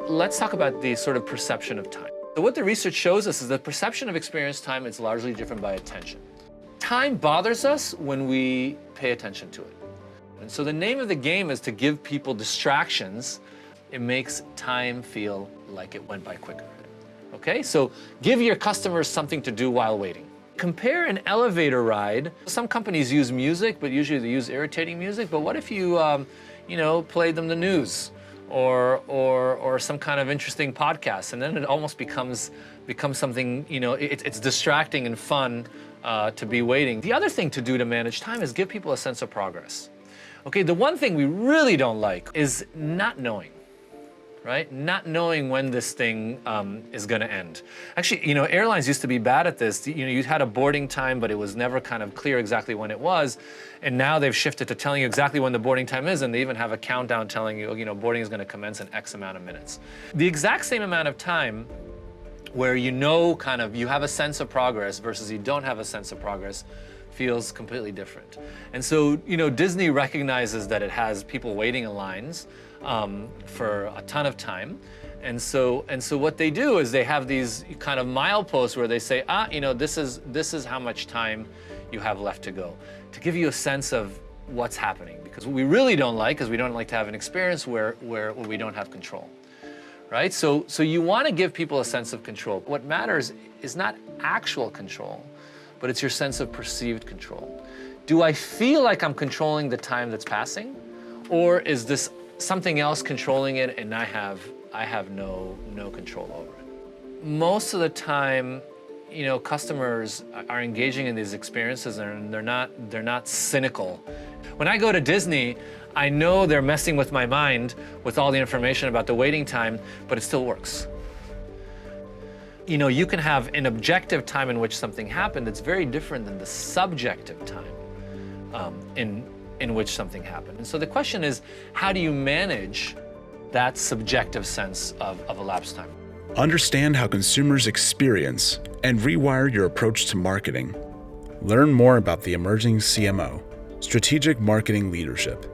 let's talk about the sort of perception of time. So what the research shows us is that perception of experience time is largely driven by attention. Time bothers us when we pay attention to it. And so the name of the game is to give people distractions. It makes time feel like it went by quicker. Okay, so give your customers something to do while waiting. Compare an elevator ride. Some companies use music, but usually they use irritating music. But what if you, played them the news or some kind of interesting podcast, and then it almost becomes something, it's distracting and fun to be waiting. The other thing to do to manage time is give people a sense of progress. Okay, the one thing we really don't like is not knowing. Right? Not knowing when this thing is going to end. Actually, airlines used to be bad at this. You had a boarding time, but it was never kind of clear exactly when it was. And now they've shifted to telling you exactly when the boarding time is, and they even have a countdown telling you, boarding is going to commence in X amount of minutes. The exact same amount of time where you have a sense of progress versus you don't have a sense of progress feels completely different. And so, Disney recognizes that it has people waiting in lines for a ton of time. And so what they do is they have these kind of mileposts where they say, this is how much time you have left to go, to give you a sense of what's happening. Because what we really don't like is we don't like to have an experience where we don't have control. Right? So you want to give people a sense of control. What matters is not actual control, but it's your sense of perceived control. Do I feel like I'm controlling the time that's passing? Or is this something else controlling it and I have no control over it? Most of the time, customers are engaging in these experiences and they're not cynical. When I go to Disney, I know they're messing with my mind with all the information about the waiting time, but it still works. You can have an objective time in which something happened that's very different than the subjective time in which something happened. And so the question is, how do you manage that subjective sense of elapsed time? Understand how consumers experience and rewire your approach to marketing. Learn more about the emerging CMO, Strategic Marketing Leadership,